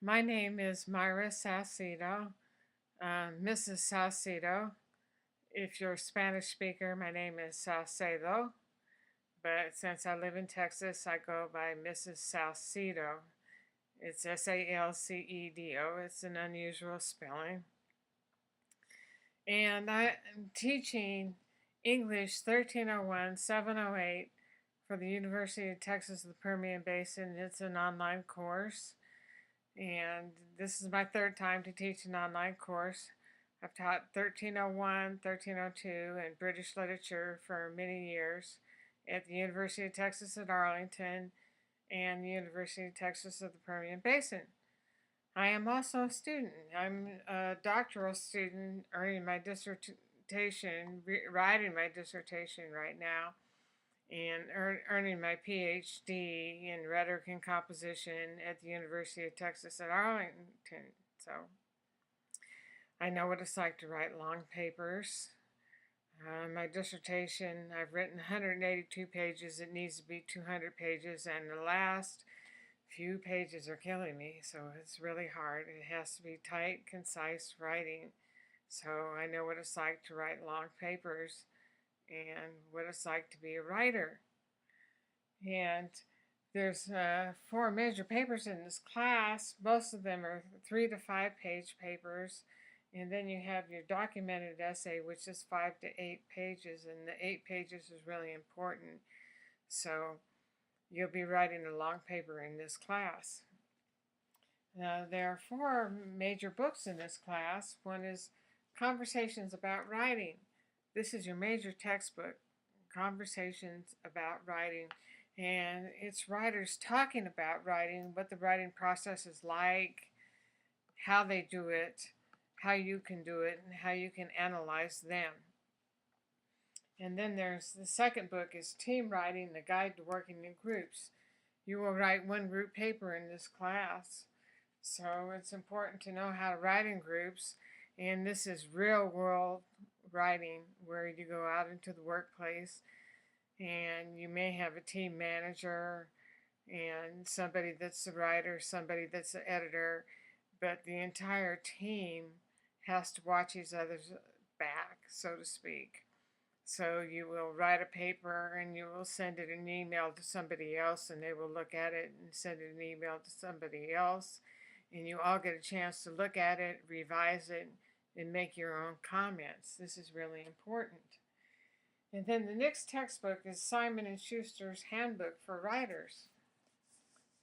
My name is Myra Salcido, Mrs. Salcido. If you're a Spanish speaker, my name is Salcedo, but since I live in Texas, I go by Mrs. Salcido. It's Salcedo. It's an unusual spelling. And I am teaching English 1301 708 for the University of Texas of the Permian Basin. It's an online course. And this is my third time to teach an online course. I've taught 1301, 1302, and British literature for many years at the University of Texas at Arlington and the University of Texas of the Permian Basin. I am also a student. I'm a doctoral student earning my dissertation, writing my dissertation right now, and earning my PhD in rhetoric and composition at the University of Texas at Arlington. So I know what it's like to write long papers. My dissertation, I've written 182 pages. It needs to be 200 pages, and the last few pages are killing me, so it's really hard. It has to be tight, concise writing. So I know what it's like to write long papers and what it's like to be a writer. And there's four major papers in this class. Most of them are 3 to 5 page papers. And then you have your documented essay, which is 5 to 8 pages. And the 8 pages is really important. So you'll be writing a long paper in this class. There are four major books in this class. One is Conversations About Writing. This is your major textbook, Conversations About Writing. And it's writers talking about writing, what the writing process is like, how they do it, how you can do it, and how you can analyze them. And then there's the second book is Team Writing, the Guide to Working in Groups. You will write one group paper in this class. So it's important to know how to write in groups. And this is real world writing where you go out into the workplace and you may have a team manager and somebody that's the writer, somebody that's the editor, but the entire team has to watch each other's back, so to speak. So you will write a paper and you will send it an email to somebody else, and they will look at it and send it an email to somebody else, and you all get a chance to look at it, revise it, and make your own comments. This is really important. And then the next textbook is Simon and Schuster's Handbook for Writers.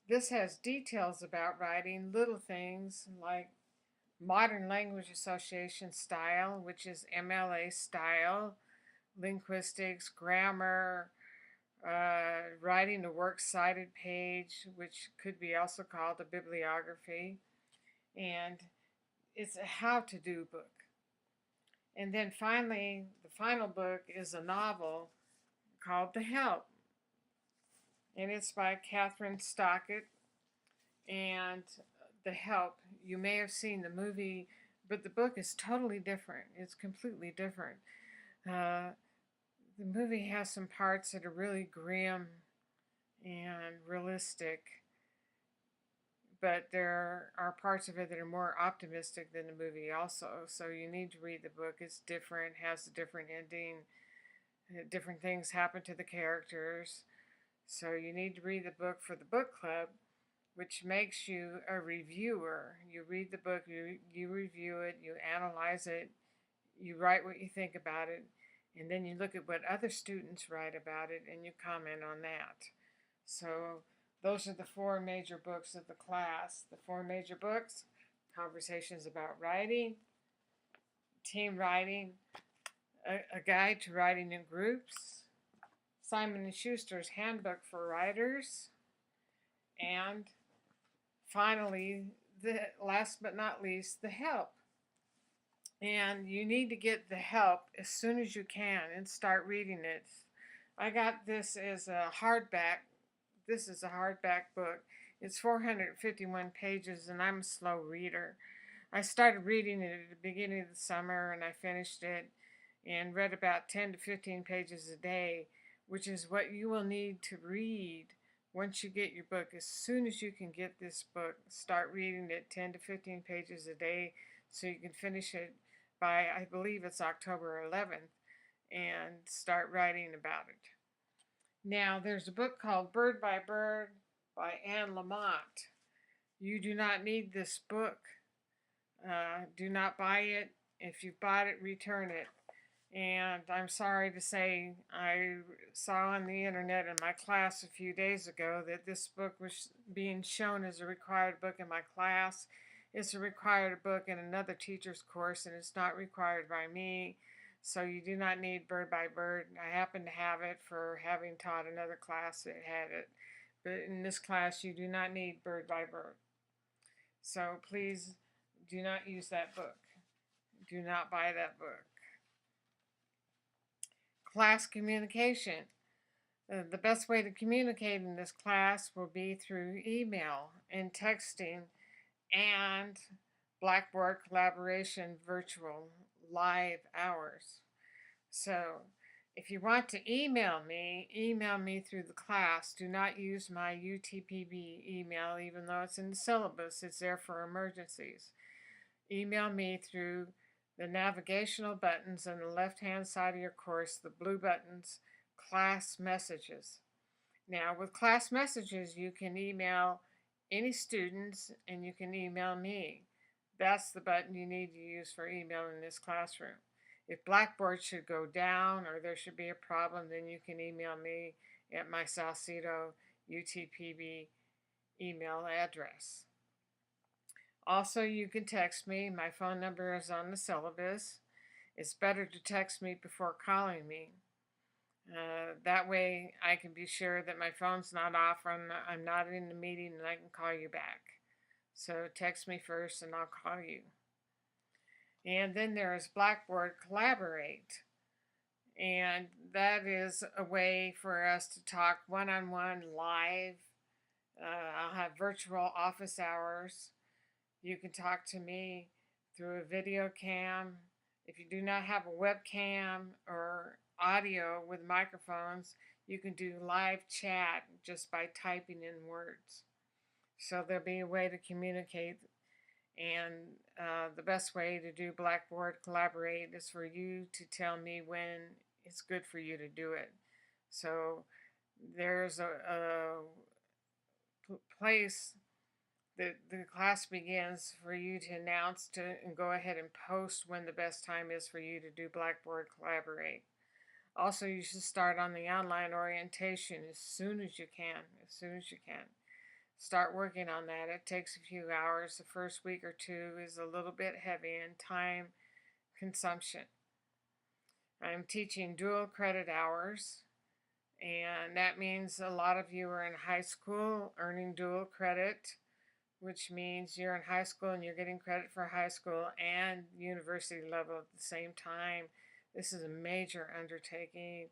This has details about writing, little things like Modern Language Association style, which is MLA style, linguistics, grammar, writing a works cited page, which could be also called a bibliography, and it's a how to do book. And then finally, the final book is a novel called The Help, and it's by Catherine Stockett. And The Help, you may have seen the movie, but the book is totally different. It's completely different. Uh, the movie has some parts that are really grim and realistic, but there are parts of it that are more optimistic than the movie also. So you need to read the book. It's different, has a different ending, different things happen to the characters. So you need to read the book for the book club, which makes you a reviewer. You read the book, you review it, you analyze it, you write what you think about it, and then you look at what other students write about it and you comment on that. So those are the four major books of the class. The four major books: Conversations About Writing, Team Writing, a Guide to Writing in Groups, Simon & Schuster's Handbook for Writers, and finally, the last but not least, The Help. And you need to get The Help as soon as you can and start reading it. I got this as a hardback. This is a hardback book. It's 451 pages, and I'm a slow reader. I started reading it at the beginning of the summer, and I finished it and read about 10 to 15 pages a day, which is what you will need to read once you get your book, as soon as you can get this book, start reading it 10 to 15 pages a day so you can finish it by, I believe it's October 11th, and start writing about it. Now, there's a book called Bird by Bird by Anne Lamott. You do not need this book. Do not buy it. If you've bought it, return it. And I'm sorry to say, I saw on the internet in my class a few days ago that this book was being shown as a required book in my class. It's a required book in another teacher's course, and it's not required by me. So you do not need Bird by Bird. I happen to have it for having taught another class that had it. But in this class, you do not need Bird by Bird. So please do not use that book. Do not buy that book. Class communication. The best way to communicate in this class will be through email and texting and Blackboard collaboration virtual live hours. So if you want to email me through the class. Do not use my UTPB email, even though it's in the syllabus. It's there for emergencies. Email me through the navigational buttons on the left-hand side of your course, the blue buttons, class messages. Now, with class messages, you can email any students and you can email me. That's the button you need to use for email in this classroom. If Blackboard should go down or there should be a problem, then you can email me at my Salcedo UTPB email address. Also, you can text me. My phone number is on the syllabus. It's better to text me before calling me. That way I can be sure that my phone's not off and I'm not in the meeting and I can call you back. So text me first and I'll call you. And then there is Blackboard Collaborate. And that is a way for us to talk one-on-one live. I'll have virtual office hours. You can talk to me through a video cam. If you do not have a webcam or audio with microphones, you can do live chat just by typing in words. So there'll be a way to communicate. And the best way to do Blackboard Collaborate is for you to tell me when it's good for you to do it. So there's a place that the class begins for you to announce and go ahead and post when the best time is for you to do Blackboard Collaborate. Also, you should start on the online orientation as soon as you can. Start working on that. It takes a few hours. The first week or two is a little bit heavy in time consumption. I'm teaching dual credit hours, and that means a lot of you are in high school earning dual credit, which means you're in high school and you're getting credit for high school and university level at the same time. This is a major undertaking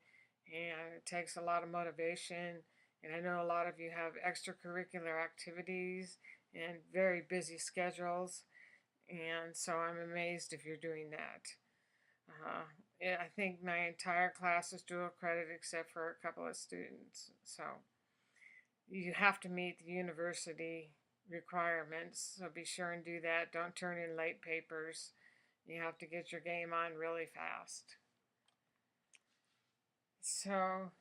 and it takes a lot of motivation. And I know a lot of you have extracurricular activities and very busy schedules. And so I'm amazed if you're doing that. I think my entire class is dual credit except for a couple of students. So you have to meet the university requirements, so be sure and do that. Don't turn in late papers. You have to get your game on really fast. So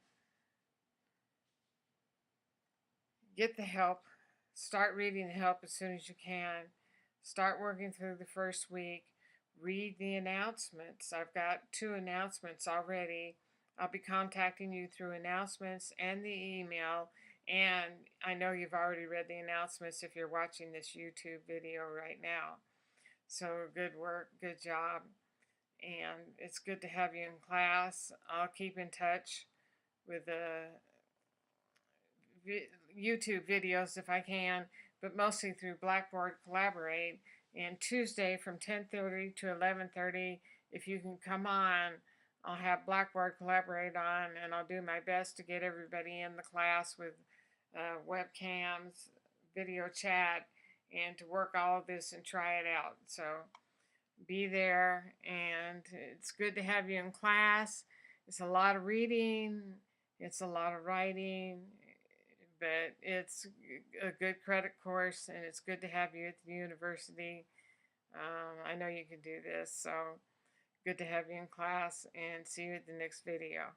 get the help. Start reading the help as soon as you can. Start working through the first week. Read the announcements. I've got 2 announcements already. I'll be contacting you through announcements and the email. And I know you've already read the announcements if you're watching this YouTube video right now. So good work, good job. And it's good to have you in class. I'll keep in touch with the YouTube videos if I can, but mostly through Blackboard Collaborate. And Tuesday from 10:30 to 11:30, if you can come on, I'll have Blackboard Collaborate on, and I'll do my best to get everybody in the class with webcams, video chat, and to work all of this and try it out. So be there, and it's good to have you in class. It's a lot of reading, it's a lot of writing, but it's a good credit course, and it's good to have you at the university. I know you can do this, so good to have you in class, and see you at the next video.